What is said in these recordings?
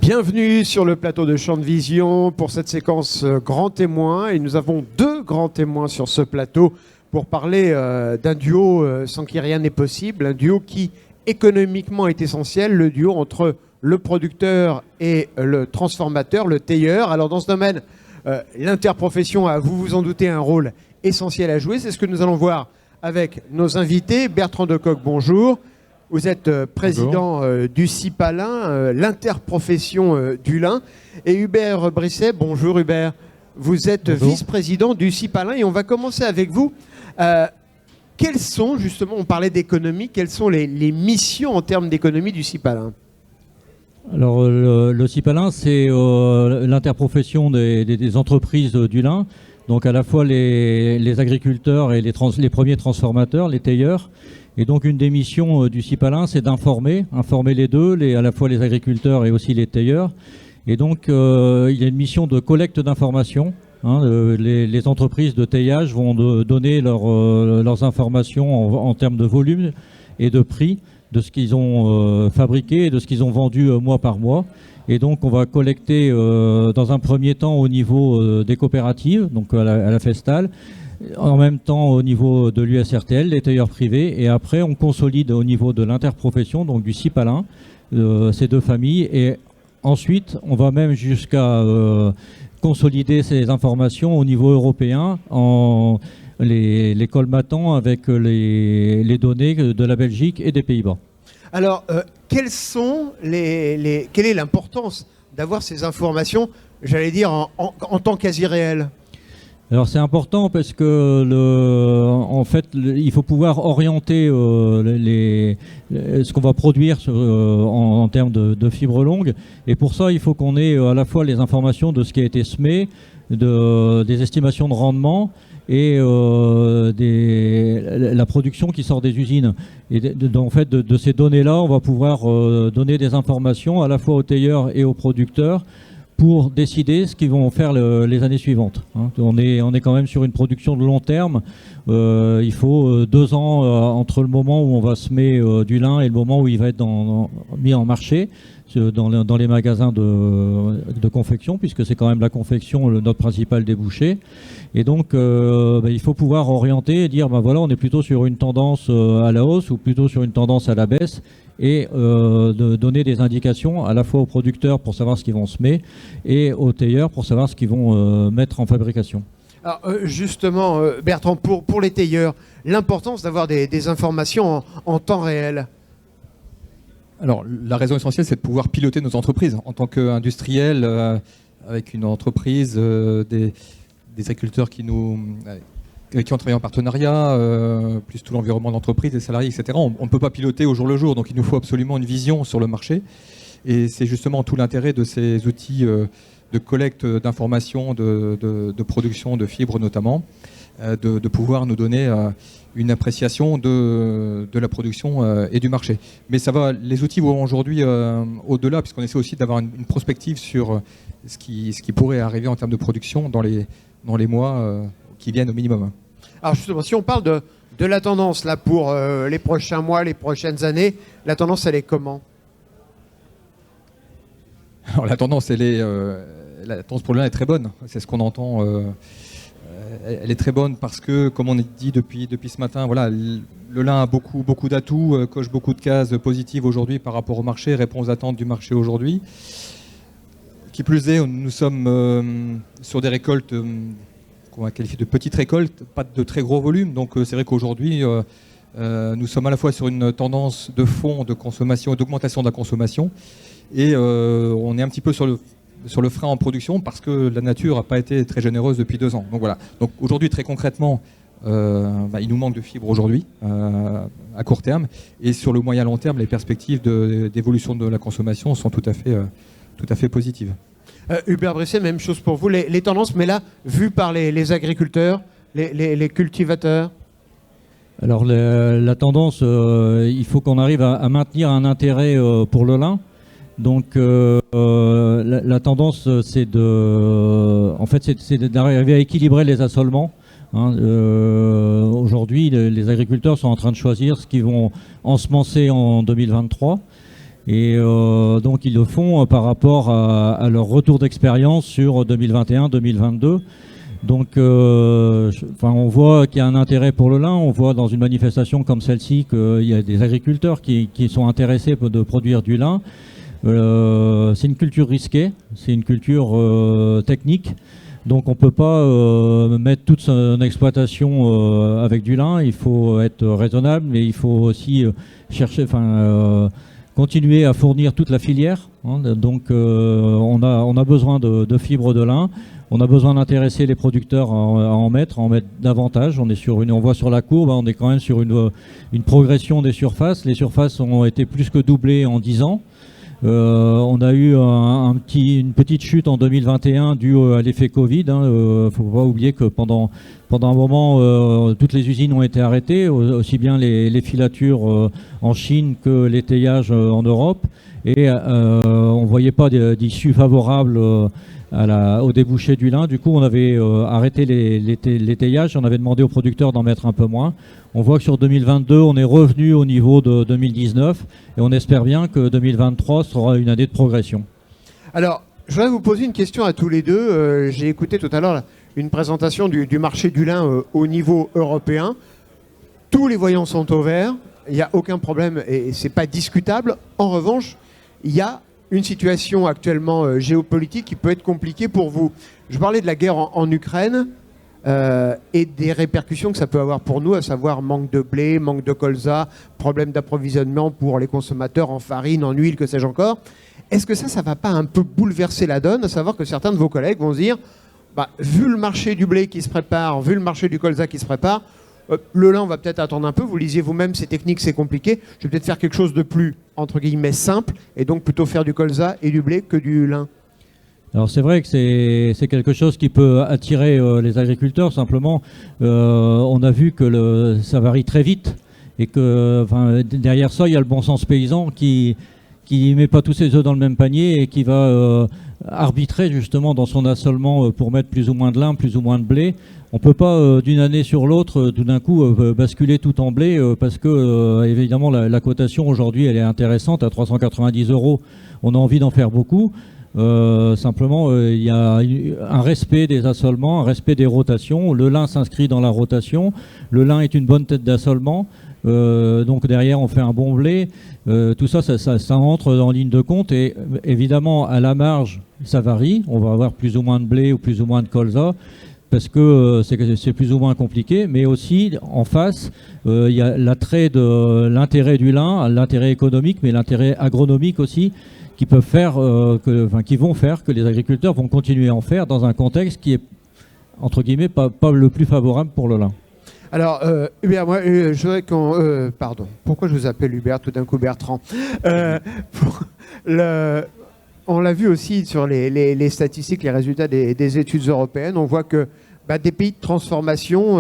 Bienvenue sur le plateau de Champ de Vision pour cette séquence Grand Témoin. Et nous avons deux grands témoins sur ce plateau pour parler d'un duo sans qui rien n'est possible. Un duo qui économiquement est essentiel, le duo entre le producteur et le transformateur, le tailleur. Alors dans ce domaine, l'interprofession a, vous vous en doutez, un rôle essentiel à jouer. C'est ce que nous allons voir avec nos invités. Bertrand Decoq, bonjour. Vous êtes président du CIPALIN, l'interprofession du lin. Et Hubert Brisset, bonjour Hubert. Vous êtes vice-président du CIPALIN et on va commencer avec vous. Quelles sont, justement, on parlait d'économie, quelles sont les missions en termes d'économie du CIPALIN? Alors le CIPALIN, c'est l'interprofession des entreprises du lin. Donc à la fois les agriculteurs et les premiers transformateurs, les tailleurs. Et donc une des missions du CIPALIN, c'est informer les deux, à la fois les agriculteurs et aussi les tailleurs. Et donc il y a une mission de collecte d'informations. Les entreprises de taillage vont donner leurs informations en termes de volume et de prix de ce qu'ils ont fabriqué et de ce qu'ils ont vendu mois par mois. Et donc on va collecter dans un premier temps au niveau des coopératives, donc à la Festal, en même temps au niveau de l'USRTL, les tailleurs privés, et après on consolide au niveau de l'interprofession, donc du CIPALIN, ces deux familles, et ensuite on va même jusqu'à consolider ces informations au niveau européen en les colmatant avec les données de la Belgique et des Pays-Bas. Alors, quelle est l'importance d'avoir ces informations, j'allais dire, en temps quasi réel? Alors c'est important parce que en fait, il faut pouvoir orienter ce qu'on va produire en termes de fibres longues. Et pour ça, il faut qu'on ait à la fois les informations de ce qui a été semé, des estimations de rendement et la production qui sort des usines. Et en fait, de ces données-là, on va pouvoir donner des informations à la fois aux tailleurs et aux producteurs pour décider ce qu'ils vont faire les années suivantes. On est quand même sur une production de long terme. Il faut 2 ans entre le moment où on va semer du lin et le moment où il va être mis en marché dans les magasins de confection, puisque c'est quand même la confection notre principal débouché. Et donc il faut pouvoir orienter et dire voilà, on est plutôt sur une tendance à la hausse ou plutôt sur une tendance à la baisse, et de donner des indications à la fois aux producteurs pour savoir ce qu'ils vont semer et aux tailleurs pour savoir ce qu'ils vont mettre en fabrication. Alors justement, Bertrand, pour les tailleurs, l'importance d'avoir des informations en temps réel. Alors la raison essentielle, c'est de pouvoir piloter nos entreprises. En tant qu'industriel, avec une entreprise, des agriculteurs avec qui on travaille en partenariat, plus tout l'environnement d'entreprise, les salariés, etc. On ne peut pas piloter au jour le jour, donc il nous faut absolument une vision sur le marché. Et c'est justement tout l'intérêt de ces outils de collecte d'informations, de production de fibres notamment, de pouvoir nous donner une appréciation de la production et du marché. Mais les outils vont aujourd'hui au-delà, puisqu'on essaie aussi d'avoir une prospective sur ce qui pourrait arriver en termes de production dans les mois qui viennent au minimum. Alors justement, si on parle de la tendance là pour les prochains mois, les prochaines années, la tendance elle est comment? Alors la tendance la tendance pour le lin est très bonne, c'est ce qu'on entend. Elle est très bonne parce que, comme on a dit depuis ce matin, voilà, le lin a beaucoup d'atouts, coche beaucoup de cases positives aujourd'hui par rapport au marché, répond aux attentes du marché aujourd'hui. Qui plus est, nous sommes sur des récoltes qu'on va qualifier de petites récoltes, pas de très gros volumes. Donc c'est vrai qu'aujourd'hui, nous sommes à la fois sur une tendance de fond de consommation et d'augmentation de la consommation. Et on est un petit peu sur le frein en production parce que la nature n'a pas été très généreuse depuis 2 ans. Donc voilà. Donc aujourd'hui, très concrètement, il nous manque de fibres aujourd'hui, à court terme. Et sur le moyen long terme, les perspectives d'évolution de la consommation sont tout à fait positives. Hubert Brisset, même chose pour vous, les tendances, mais là, vues par les agriculteurs, les cultivateurs. Alors la tendance, il faut qu'on arrive à maintenir un intérêt pour le lin. Donc la tendance, c'est d'arriver à équilibrer les assolements. Aujourd'hui, les agriculteurs sont en train de choisir ce qu'ils vont ensemencer en 2023. Et donc ils le font par rapport à leur retour d'expérience sur 2021-2022. Donc on voit qu'il y a un intérêt pour le lin, on voit dans une manifestation comme celle-ci qu'il y a des agriculteurs qui sont intéressés de produire du lin. C'est une culture risquée, c'est une culture technique. Donc on ne peut pas mettre toute son exploitation avec du lin, il faut être raisonnable, mais il faut aussi continuer à fournir toute la filière. Donc on a besoin de fibres de lin, on a besoin d'intéresser les producteurs à en mettre davantage. On voit sur la courbe, on est quand même sur une progression des surfaces. Les surfaces ont été plus que doublées en 10 ans. On a eu une petite chute en 2021 due à l'effet Covid. Faut pas oublier que pendant un moment, toutes les usines ont été arrêtées, aussi bien les filatures en Chine que les teillages en Europe. Et on ne voyait pas d'issue favorable au débouché du lin. Du coup, on avait arrêté les teillages. On avait demandé aux producteurs d'en mettre un peu moins. On voit que sur 2022, on est revenu au niveau de 2019 et on espère bien que 2023 sera une année de progression. Alors, je voudrais vous poser une question à tous les deux. J'ai écouté tout à l'heure une présentation du marché du lin au niveau européen. Tous les voyants sont au vert, il n'y a aucun problème et ce n'est pas discutable. En revanche, il y a une situation actuellement géopolitique qui peut être compliquée pour vous. Je parlais de la guerre en Ukraine. Et des répercussions que ça peut avoir pour nous, à savoir manque de blé, manque de colza, problème d'approvisionnement pour les consommateurs en farine, en huile, que sais-je encore. Est-ce que ça ne va pas un peu bouleverser la donne, à savoir que certains de vos collègues vont se dire, vu le marché du blé qui se prépare, vu le marché du colza qui se prépare, le lin, on va peut-être attendre un peu, vous lisiez vous-même, c'est technique, c'est compliqué, je vais peut-être faire quelque chose de plus, entre guillemets, simple, et donc plutôt faire du colza et du blé que du lin. Alors c'est vrai que c'est quelque chose qui peut attirer les agriculteurs. Simplement, on a vu que ça varie très vite et que derrière ça, il y a le bon sens paysan qui met pas tous ses œufs dans le même panier et qui va arbitrer justement dans son assolement pour mettre plus ou moins de lin, plus ou moins de blé. On peut pas d'une année sur l'autre tout d'un coup basculer tout en blé parce que évidemment la cotation aujourd'hui elle est intéressante à 390 €. On a envie d'en faire beaucoup. Simplement, il y a un respect des assolements, un respect des rotations. Le lin s'inscrit dans la rotation. Le lin est une bonne tête d'assolement. Donc derrière, on fait un bon blé. Tout ça, ça entre en ligne de compte. Et évidemment, à la marge, ça varie. On va avoir plus ou moins de blé ou plus ou moins de colza parce que c'est plus ou moins compliqué. Mais aussi, en face, il y a l'attrait de l'intérêt du lin, l'intérêt économique, mais l'intérêt agronomique aussi, qui vont faire que les agriculteurs vont continuer à en faire dans un contexte qui est, entre guillemets, pas le plus favorable pour le lin. Alors, Hubert, moi, je voudrais qu'on... pardon, pourquoi je vous appelle Hubert, tout d'un coup Bertrand on l'a vu aussi sur les statistiques, les résultats des études européennes, on voit que des pays de transformation...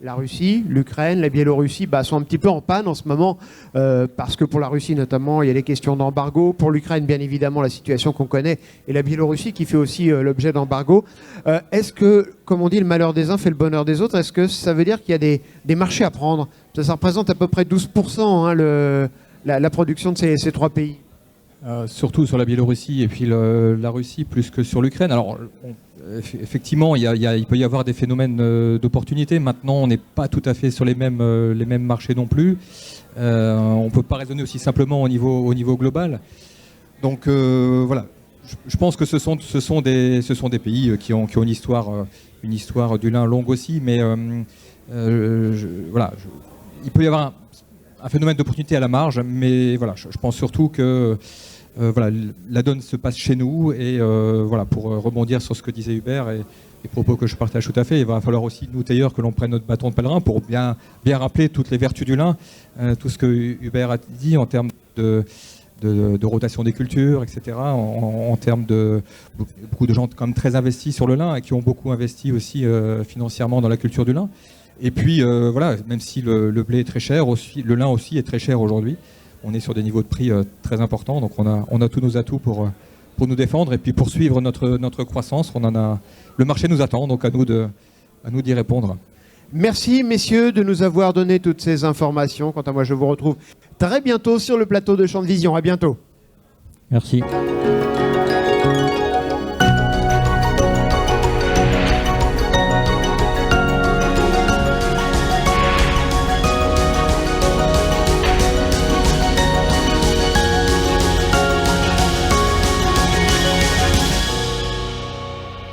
la Russie, l'Ukraine, la Biélorussie sont un petit peu en panne en ce moment parce que pour la Russie notamment, il y a les questions d'embargo. Pour l'Ukraine, bien évidemment, la situation qu'on connaît et la Biélorussie qui fait aussi l'objet d'embargo. Est-ce que, comme on dit, le malheur des uns fait le bonheur des autres? Est-ce que ça veut dire qu'il y a des marchés à prendre? Ça représente à peu près 12% la production de ces trois pays. Surtout sur la Biélorussie et puis la Russie plus que sur l'Ukraine. Alors, effectivement, il peut y avoir des phénomènes d'opportunité. Maintenant, on n'est pas tout à fait sur les mêmes marchés non plus. On ne peut pas raisonner aussi simplement au niveau global. Donc voilà, je pense que ce sont des pays qui ont une histoire du lin longue aussi, mais voilà, il peut y avoir un phénomène d'opportunité à la marge, mais voilà, je pense surtout que voilà, la donne se passe chez nous et voilà, pour rebondir sur ce que disait Hubert et les propos que je partage tout à fait, il va falloir aussi, nous tailleurs, que l'on prenne notre bâton de pèlerin pour bien rappeler toutes les vertus du lin, tout ce que Hubert a dit en termes de rotation des cultures, etc., en termes de beaucoup de gens quand même très investis sur le lin et qui ont beaucoup investi aussi financièrement dans la culture du lin. Et puis voilà, même si le blé est très cher, aussi, le lin aussi est très cher aujourd'hui. On est sur des niveaux de prix très importants, donc on a tous nos atouts pour nous défendre et puis poursuivre notre croissance. Le marché nous attend, donc à nous d'y répondre. Merci messieurs de nous avoir donné toutes ces informations. Quant à moi, je vous retrouve très bientôt sur le plateau de Champ de Vision. À bientôt. Merci.